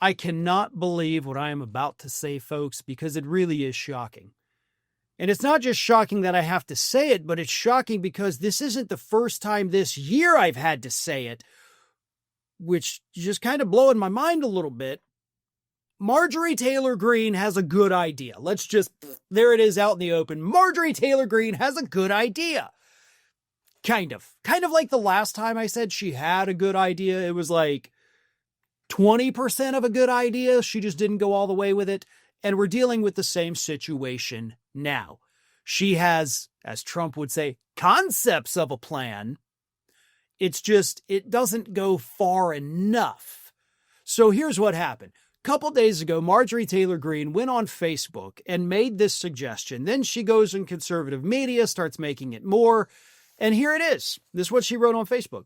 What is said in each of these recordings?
I cannot believe what I am about to say, folks, because it really is shocking. And it's not just shocking that I have to say it, but it's shocking because this isn't the first time this year I've had to say it, which is just kind of blowing my mind a little bit. Marjorie Taylor Greene has a good idea. There it is out in the open. Marjorie Taylor Greene has a good idea. Kind of like the last time I said she had a good idea. It was like 20% of a good idea. She just didn't go all the way with it. And we're dealing with the same situation now. She has, as Trump would say, concepts of a plan. It's just, it doesn't go far enough. So here's what happened. A couple days ago, Marjorie Taylor Greene went on Facebook and made this suggestion. Then she goes in conservative media, starts making it more. And here it is. This is what she wrote on Facebook.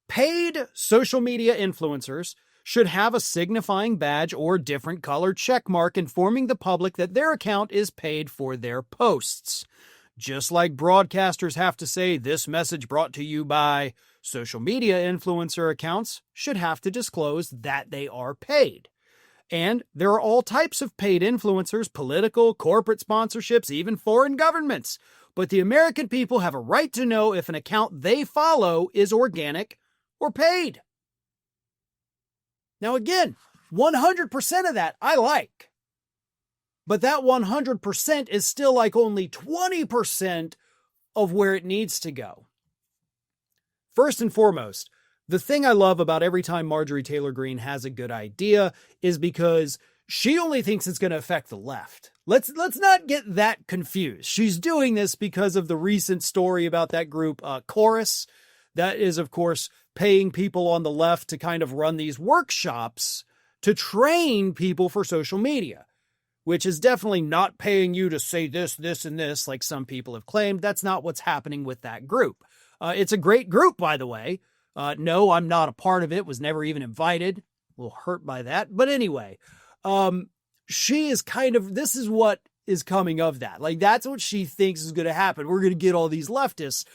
Paid social media influencers should have a signifying badge or different colored check mark informing the public that their account is paid for their posts. Just like broadcasters have to say this message brought to you by, social media influencer accounts should have to disclose that they are paid. And there are all types of paid influencers, political, corporate sponsorships, even foreign governments. But the American people have a right to know if an account they follow is organic or paid. Now again, 100% of that I like. But that 100% is still like only 20% of where it needs to go. First and foremost, the thing I love about every time Marjorie Taylor Greene has a good idea is because she only thinks it's going to affect the left. Let's not get that confused. She's doing this because of the recent story about that group, Chorus. That is, of course, paying people on the left to kind of run these workshops to train people for social media, which is definitely not paying you to say this, this, and this, like some people have claimed. That's not what's happening with that group. It's a great group, by the way. No, I'm not a part of it, was never even invited. A little hurt by that. But anyway, she is this is what is coming of that. Like, that's what she thinks is going to happen. We're going to get all these leftists.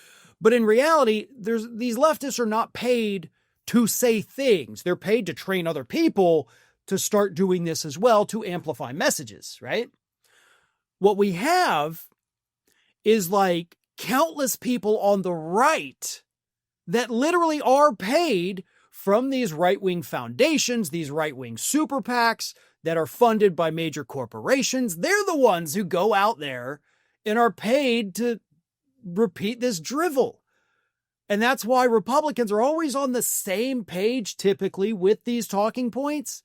But in reality, these leftists are not paid to say things. They're paid to train other people to start doing this as well, to amplify messages, right? What we have is like countless people on the right that literally are paid from these right-wing foundations, these right-wing super PACs that are funded by major corporations. They're the ones who go out there and are paid to repeat this drivel. And that's why Republicans are always on the same page typically with these talking points,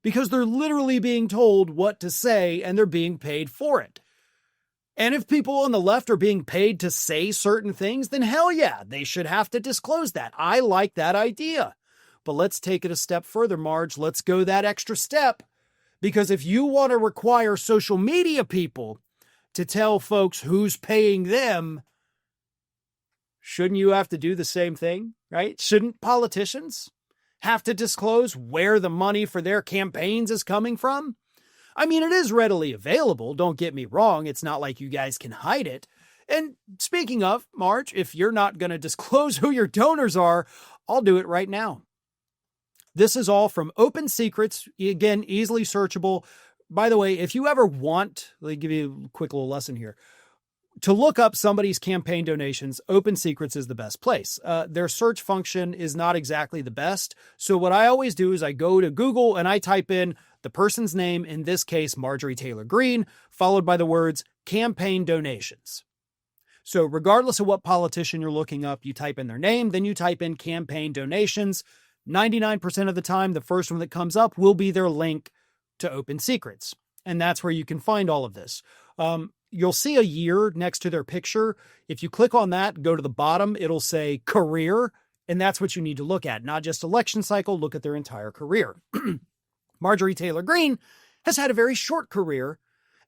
because they're literally being told what to say and they're being paid for it. And if people on the left are being paid to say certain things, then hell yeah, they should have to disclose that. I like that idea. But let's take it a step further, Marge. Let's go that extra step. Because if you want to require social media people to tell folks who's paying them, shouldn't you have to do the same thing, right? Shouldn't politicians have to disclose where the money for their campaigns is coming from? I mean, it is readily available. Don't get me wrong. It's not like you guys can hide it. And speaking of, Marge, if you're not going to disclose who your donors are, I'll do it right now. This is all from Open Secrets. Again, easily searchable. By the way, if you ever want, let me give you a quick little lesson here. To look up somebody's campaign donations, Open Secrets is the best place. Their search function is not exactly the best. So what I always do is I go to Google and I type in the person's name, in this case, Marjorie Taylor Greene, followed by the words campaign donations. So regardless of what politician you're looking up, you type in their name, then you type in campaign donations. 99% of the time, the first one that comes up will be their link to Open Secrets. And that's where you can find all of this. You'll see a year next to their picture. If you click on that, go to the bottom, it'll say career. And that's what you need to look at. Not just election cycle, look at their entire career. Marjorie Taylor Greene has had a very short career.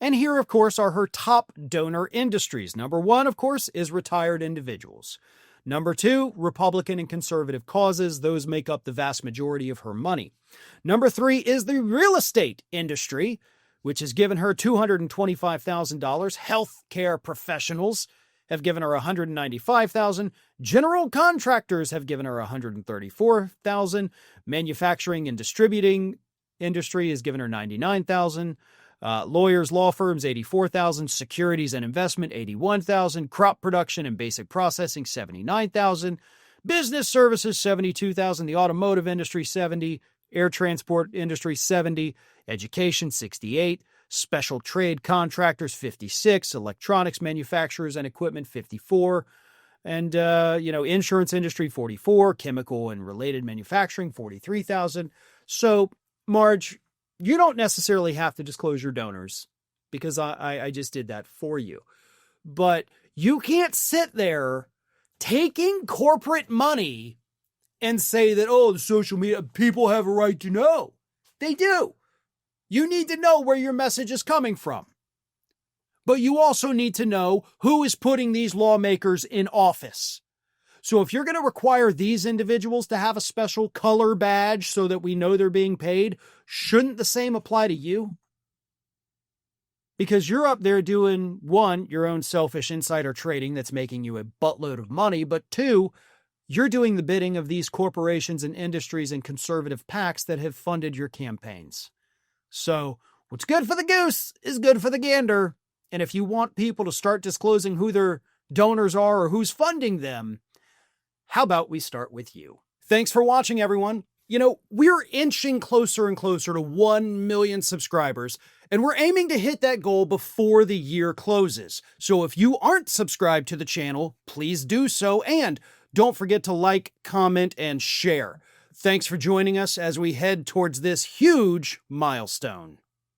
And here, of course, are her top donor industries. Number one, of course, is retired individuals. Number two, Republican and conservative causes. Those make up the vast majority of her money. Number three is the real estate industry, which has given her $225,000. Healthcare professionals have given her $195,000. General contractors have given her $134,000. Manufacturing and distributing industry has given her $99,000. Lawyers, law firms, $84,000. Securities and investment, $81,000. Crop production and basic processing, $79,000. Business services, $72,000. The automotive industry, $70,000. Air transport industry, $70,000. Education, $68,000. Special trade contractors, $56,000. Electronics manufacturers and equipment, $54,000. And, insurance industry, $44,000. Chemical and related manufacturing, $43,000. So, Marge, you don't necessarily have to disclose your donors because I just did that for you. But you can't sit there taking corporate money and say that, the social media people have a right to know. They do. You need to know where your message is coming from. But you also need to know who is putting these lawmakers in office. So if you're going to require these individuals to have a special color badge so that we know they're being paid, shouldn't the same apply to you? Because you're up there doing, one, your own selfish insider trading that's making you a buttload of money, but two, you're doing the bidding of these corporations and industries and conservative PACs that have funded your campaigns. So what's good for the goose is good for the gander. And if you want people to start disclosing who their donors are or who's funding them, how about we start with you? Thanks for watching, everyone. We're inching closer and closer to 1 million subscribers, and we're aiming to hit that goal before the year closes. So if you aren't subscribed to the channel, please do so, and don't forget to like, comment, and share. Thanks for joining us as we head towards this huge milestone.